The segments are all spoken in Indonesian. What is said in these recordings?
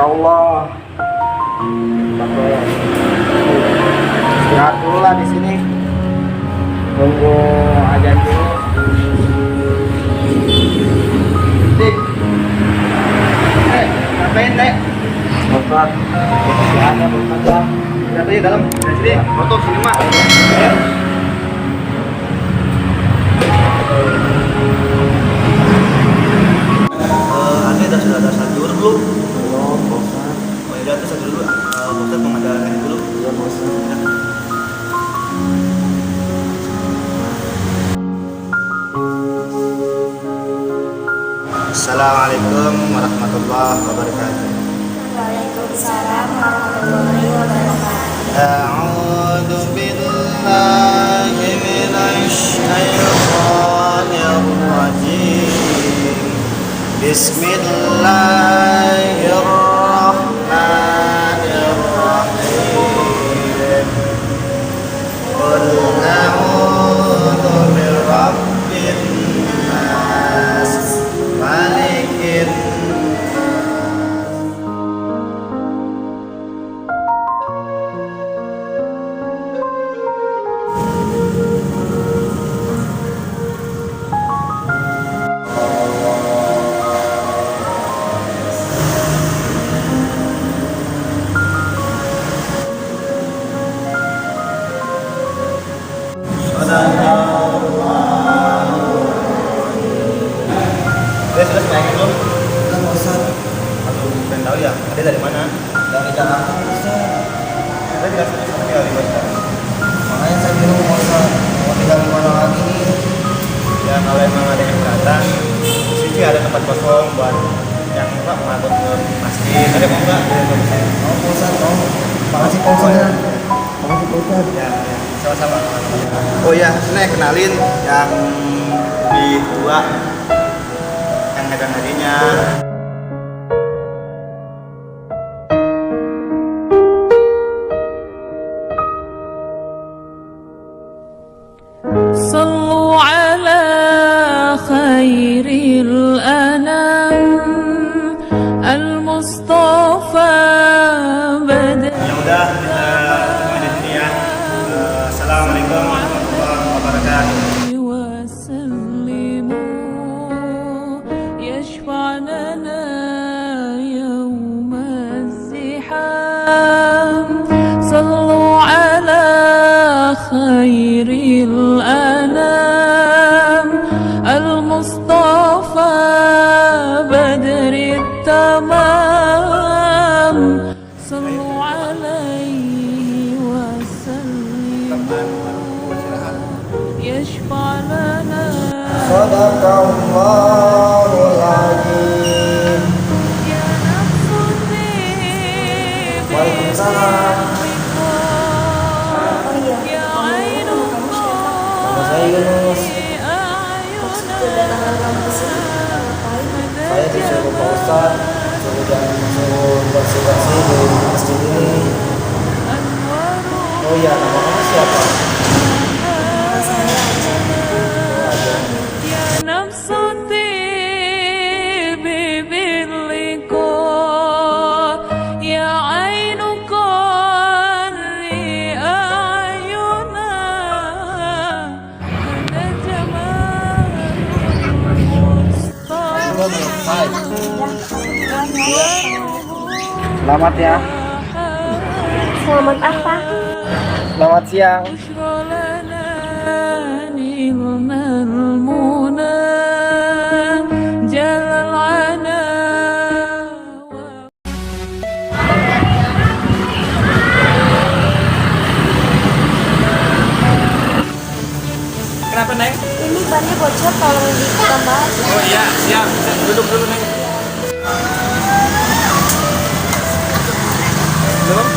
Allah, istirahat dulu lah di sini, tunggu ajan dulu. Dik, ngapain dek? Bapak, istirahatnya belum ada. Lihat aja dalam, dari sini, foto sini mak. Anda sudah ada sajur belum? Belum, bosan. Oh ya, ada sajur dulu. Bosan mau ada ini dulu. Iya, bosan. Assalamualaikum warahmatullahi wabarakatuh. Waalaikumsalam warahmatullahi wabarakatuh. A'udzu billahi minasy syaithanir rajim. Bismillahirrahmanirrahim. Qul a'udzu birabbin nas, malikin sudah semuanya belum? Udah bosan. Aku pengen tahu ya, ada dari mana? Dari Jakarta bosan. Ada di sana tinggal di mana? Makanya saya bingung bosan. Mau tinggal di mana lagi nih? Ya kalau emang ada yang keberatan, di sini ada tempat kosong buat yang apa mabuk ke masjid. Ada mau nggak? Mau bosan dong. Makasih bosannya. Makasih bosan. Ya, sama-sama. Oh ya, sini kenalin yang lebih tua, yang megang hadinya. صلوا على خير الأنام المصطفى بدر. Ya udah, kita ketemu di sini ya. Assalamualaikum warahmatullahi wabarakatuh. وسلموا يشفع لنا يوم الزحام صلوا على خير الأنام المصطفى بدر التمام صلوا عليه وسلموا يشفع لنا Sadaqallahul azim. يا نفس الطيب Waalaikumsalam. يا عين Nama saya Yunus. Maksud kedatangan kamu ke sini ngapain? Saya disuruh Pak Ustadz suruh jangan suruh bersih-bersih di masjid ini. Oh iya, nama kamu siapa? يا نفس الطيب باللقاء يا عين قري أعينا هذا جمال Selamat ya. Selamat apa? Selamat siang. بشرى لنا نيلنا المنى جل العنا Kenapa, Neng? Ini bannya bocor, tolong ditambah. Oh iya, siap. Duduk dulu, Neng. Belum?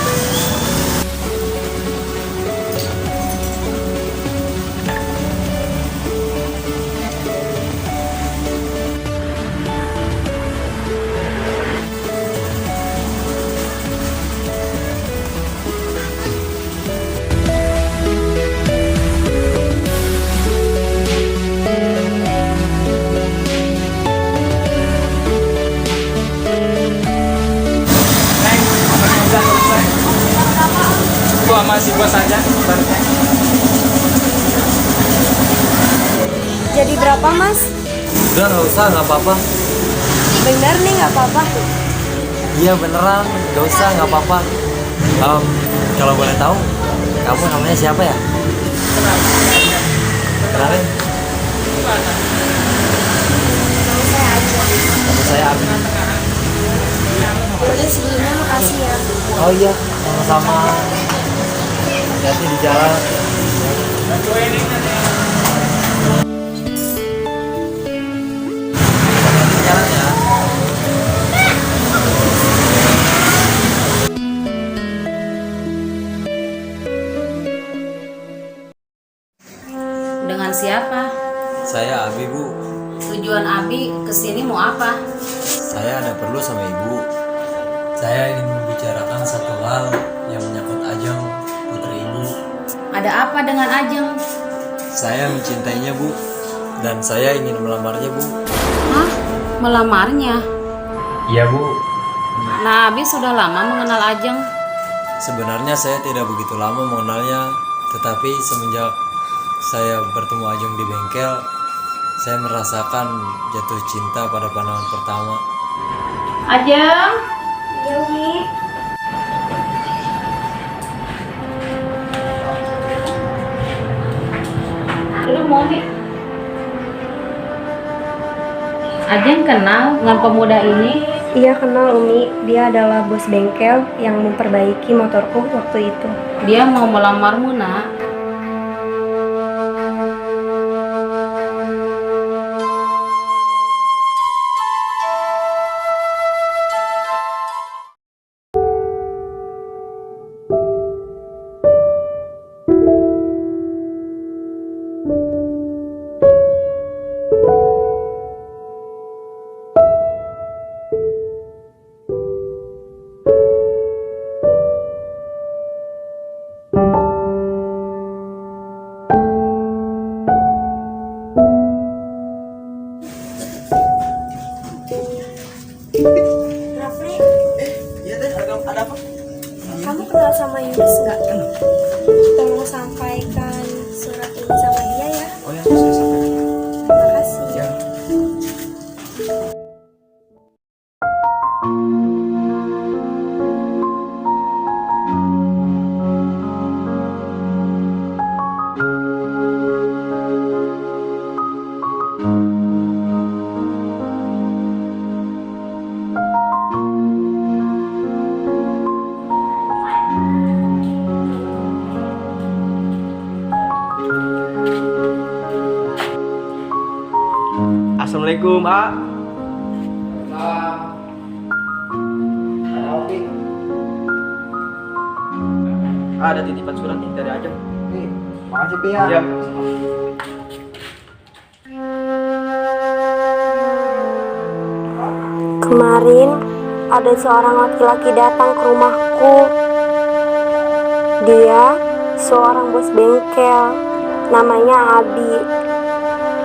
sama si bos aja. Jadi berapa mas? Udah nggak usah, nggak apa-apa. Bener nih nggak apa-apa. Iya beneran, nggak usah, nggak apa-apa. Kalau boleh tahu, kamu namanya siapa ya? Kenalin. Nama saya aja. Nama saya Abi. Udah sebelumnya makasih ya. Oh iya, sama-sama. Hati-hati di jalan. Hati-hati di jalan ya. Dengan siapa? Saya Abi, Bu. Tujuan Abi kesini mau apa? Saya ada perlu sama Ibu. Saya ingin membicarakan satu hal yang menyangkut Ajeng, putri Ibu. Ada apa dengan Ajeng? Saya mencintainya, Bu. Dan saya ingin melamarnya, Bu. Hah? Melamarnya? Iya, Bu. Nah, Abi sudah lama mengenal Ajeng. Sebenarnya saya tidak begitu lama mengenalnya, tetapi semenjak saya bertemu Ajeng di bengkel, saya merasakan jatuh cinta pada pandangan pertama. Ajeng? Ya Umi. Duduk Moni. Ajeng kenal dengan pemuda ini? Iya kenal Umi. Dia adalah bos bengkel yang memperbaiki motorku waktu itu. Dia mau melamarmu, Nak. Rafli, Iya teh, ada apa? kamu kenal sama Yunus nggak? Tolong sampaikan surat ini sama dia ya. Oh ya, saya sampai. Terima kasih. Ya. Assalamualaikum, A. Ada titipan surat nih dari Ajeng. Nih, makasih Pi ya. Iya. Kemarin ada seorang laki-laki datang ke rumahku. Dia seorang bos bengkel, namanya Abi.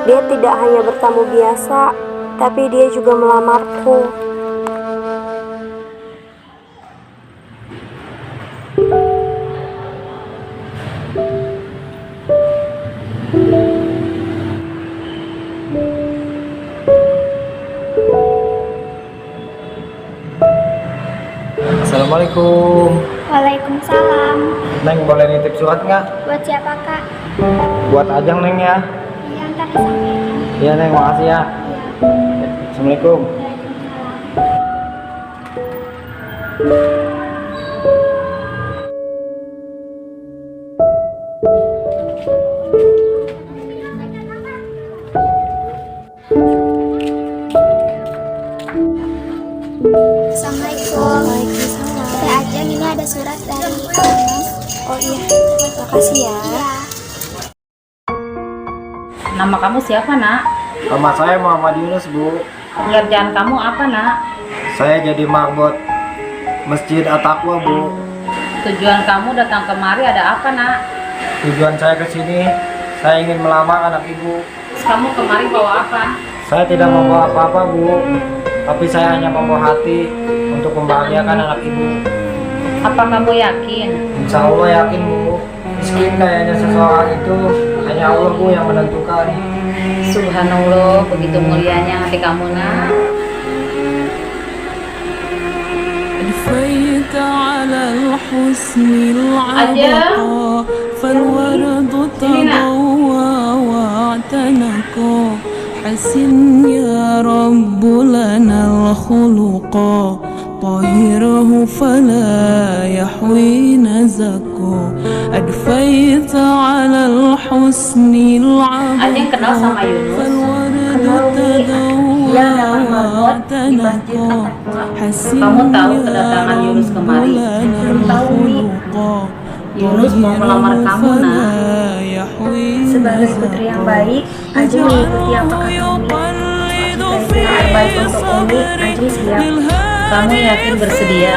Dia tidak hanya bertamu biasa, tapi dia juga melamarku. Assalamualaikum. Waalaikumsalam. Neng boleh nitip surat nggak? Buat siapa kak? Buat Ajeng Neng ya. Iya ntar disampaikan. Iya Neng, makasih ya. Iya. Assalamualaikum. Assalamualaikum. Waalaikumsalam. Teh Ajeng, ini ada surat dari Mas. Oh iya, makasih ya. Iya. Nama kamu siapa, Nak? Nama saya Muhammad Yunus, Bu. Pekerjaan kamu apa, Nak? Saya jadi marbot Masjid At-Taqwa, Bu. Tujuan kamu datang kemari ada apa, Nak? Tujuan saya ke sini, saya ingin melamar anak Ibu. Terus kamu kemari bawa apa? Saya tidak membawa apa-apa, Bu. Tapi saya hanya membawa hati untuk membahagiakan anak Ibu. Apa kamu yakin? Insya Allah yakin Bu. Meski kayaknya seseorang itu hanya Allah Bu yang menentukan. Subhanallah, begitu mulianya hati kamu nak. أدفيت على الحسن العبقى فالورد تضوى واعتنقا حسن يا رب لنا الخلقا طهره فلا يحوي نزكا أدفيت على الحسن Ajeng kenal sama العبقى Yunus? فالورد Dia dapat marbot di masjid تضوى At-Taqwa. Kamu tahu kedatangan Yunus kemari? Belum tahu nih. Yunus mau melamar kamu nak. Sebagai putri yang baik, Ajeng mengikuti apa kata Umi. Jika itu yang terbaik untuk Umi, Ajeng siap. Kamu yakin bersedia?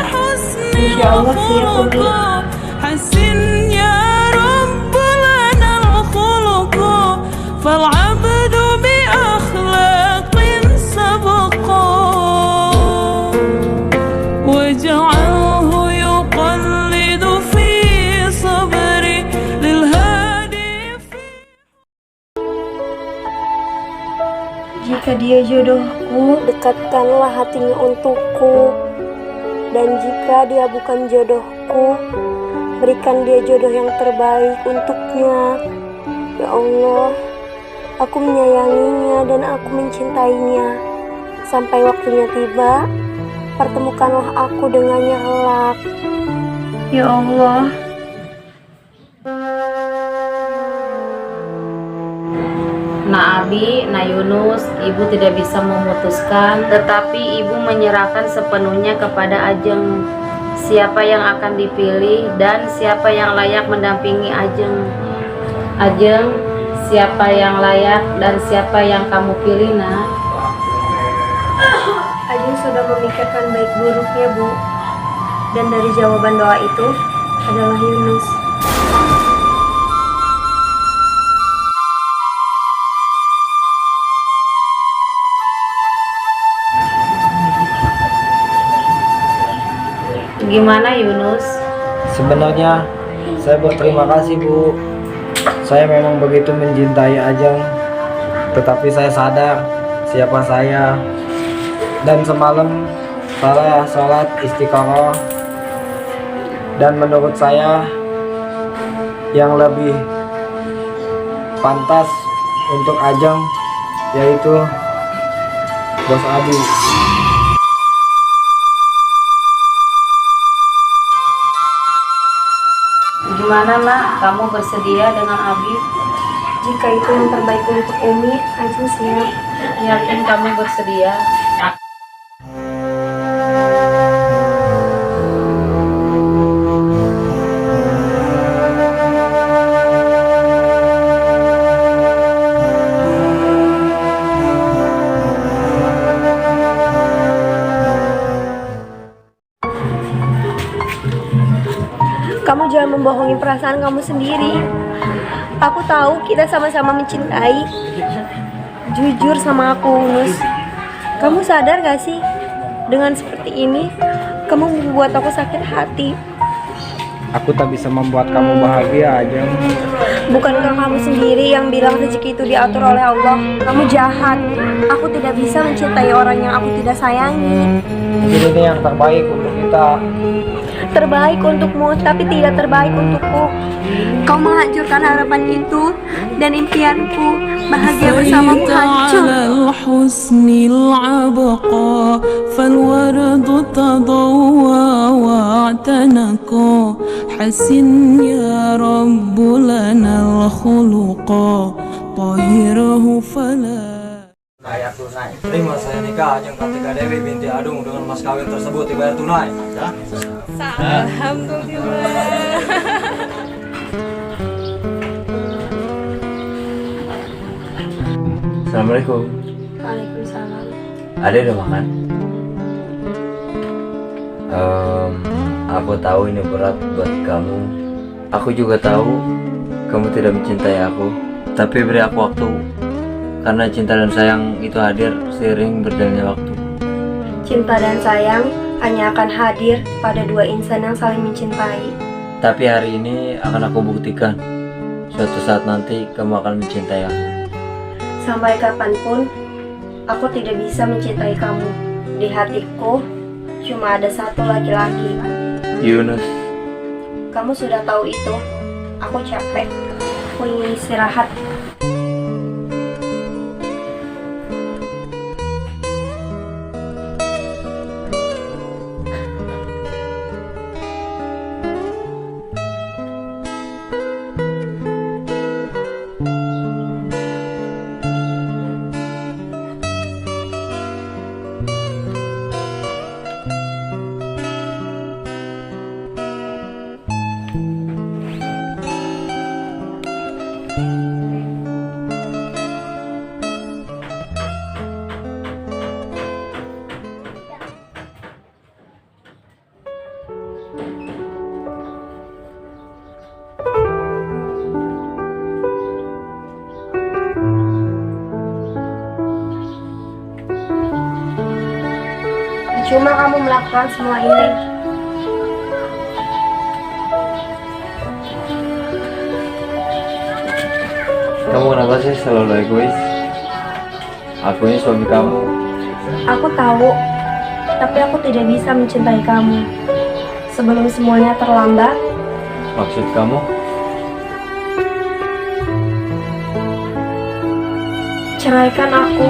Insya Allah siap Umi. حسن يا رب لنا الخلق فالعبد بأخلاق سبقا واجعله يقلد في صبري للهادي Jika dia jodohku, dekatkanlah hatinya untukku. Dan jika dia bukan jodohku, berikan dia jodoh yang terbaik untuknya. Ya Allah, aku menyayanginya dan aku mencintainya. Sampai waktunya tiba, pertemukanlah aku dengannya kelak. Ya Allah. Nak Abi, Nak Yunus, Ibu tidak bisa memutuskan, tetapi Ibu menyerahkan sepenuhnya kepada Ajeng. Siapa yang akan dipilih dan siapa yang layak mendampingi Ajeng. Ajeng, siapa yang layak dan siapa yang kamu pilih nak? Ajeng sudah memikirkan baik buruknya Bu. Dan dari jawaban doa itu adalah Yunus. Gimana Yunus? Sebenarnya saya berterima kasih Bu. Saya memang begitu mencintai Ajeng, tetapi saya sadar siapa saya. Dan semalam saya sholat istiqoroh, dan menurut saya yang lebih pantas untuk Ajeng yaitu Bos Abi. Gimana nak? Kamu bersedia dengan Abi? Jika itu yang terbaik untuk Umi, Ajeng siap. Yakin kamu bersedia? Kamu jangan membohongi perasaan kamu sendiri. Aku tahu kita sama-sama mencintai. Jujur sama aku, Yunus. Kamu sadar gak sih? Dengan seperti ini, kamu membuat aku sakit hati. Aku tak bisa membuat kamu bahagia, Ajeng. Bukankah kamu sendiri yang bilang rezeki itu diatur oleh Allah? Kamu jahat. Aku tidak bisa mencintai orang yang aku tidak sayangi. Jadi ini yang terbaik untuk kita. Terbaik untukmu, tapi tidak terbaik untukku. Kau menghancurkan harapan itu dan impianku bahagia bersamamu hancur. على الحسن العبقى فالورد تضوى واعتنقا حسن يا رب لنا الخلقا طهره فلا Terima saya nikah Ajeng Kartika Dewi binti Adung dengan mas kawin tersebut dibayar tunai. Ya? Assalamualaikum. Waalaikumsalam. Ada udah makan? Aku tahu ini berat buat kamu. Aku juga tahu kamu tidak mencintai aku. Tapi beri aku waktu. Karena cinta dan sayang itu hadir seiring berjalannya waktu. Cinta dan sayang hanya akan hadir pada dua insan yang saling mencintai. Tapi hari ini akan aku buktikan. Suatu saat nanti kamu akan mencintai aku. Sampai kapanpun, aku tidak bisa mencintai kamu. Di hatiku, cuma ada satu laki-laki. Yunus. Kamu sudah tahu itu. Aku capek. Aku ingin istirahat. Cuma kamu melakukan semua ini. Kamu kenapa sih selalu egois? Aku ini suami kamu. Aku tahu, tapi aku tidak bisa mencintai kamu sebelum semuanya terlambat. Maksud kamu? Ceraikan aku.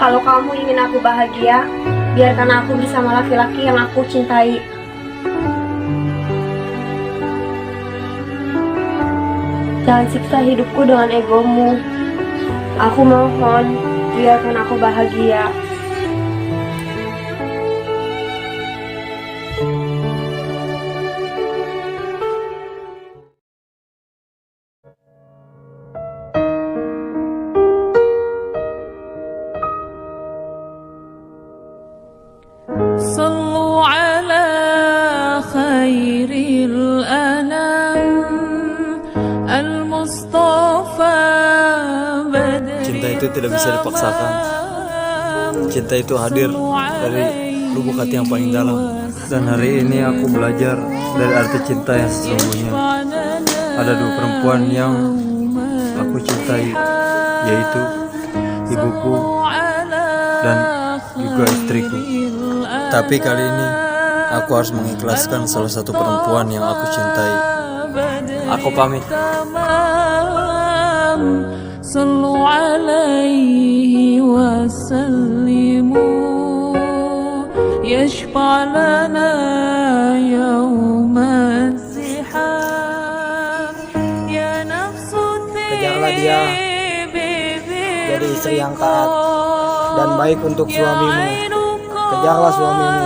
Kalau kamu ingin aku bahagia, biarkan aku bersama laki-laki yang aku cintai. Jangan siksa hidupku dengan egomu. Aku mohon, biarkan aku bahagia. صلوا على خير الأنام المصطفى بدر. Cinta itu tidak bisa dipaksakan. Cinta itu hadir dari lubuk hati yang paling dalam. Dan hari ini aku belajar dari arti cinta yang sesungguhnya. Ada dua perempuan yang aku cintai, yaitu ibuku dan juga istriku. Tapi kali ini aku harus mengikhlaskan salah satu perempuan yang aku cintai. Aku pamit. Sallu alaihi wa sallimu yashfa' lana yawma ziham ya nafsu. Kejarlah dia jadi istri yang taat dan baik untuk suamimu. Kejarlah suamimu.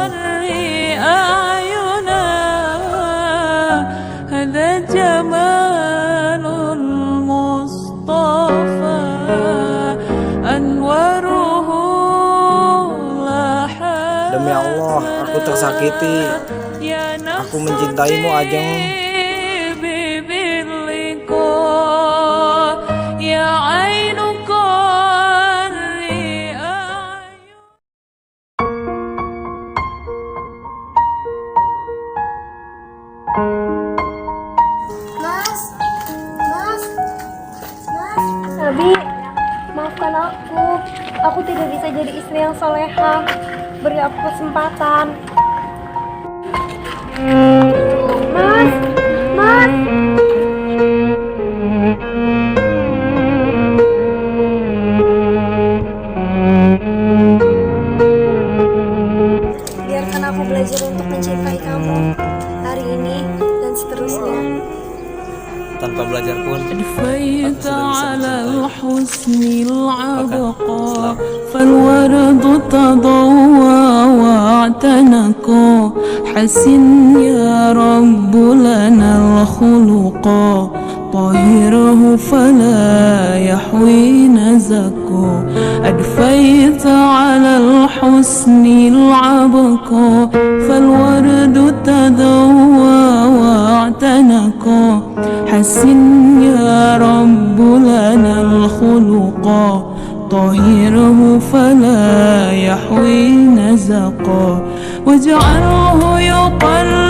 Demi Allah, aku tersakiti. Aku mencintaimu, Ajeng. Nabi, maafkan aku. Aku tidak bisa jadi istri yang solehah. Beri aku kesempatan. Mas, Mas. Biarkan aku belajar untuk mencintai kamu hari ini dan seterusnya. Tanpa belajar pun aku أدفيت sudah bisa على mencintai. الحسن العبقى Islam. فالورد تضوى واعتنق حسن يا رب لنا الخلقا طهره فلا يحوي نزك أدفيت على الحسن العبقى فالورد تضوى واعتنق نقا حسن يا رب لنا الخلقا طهره فلا يحوي نزقا واجعله يقل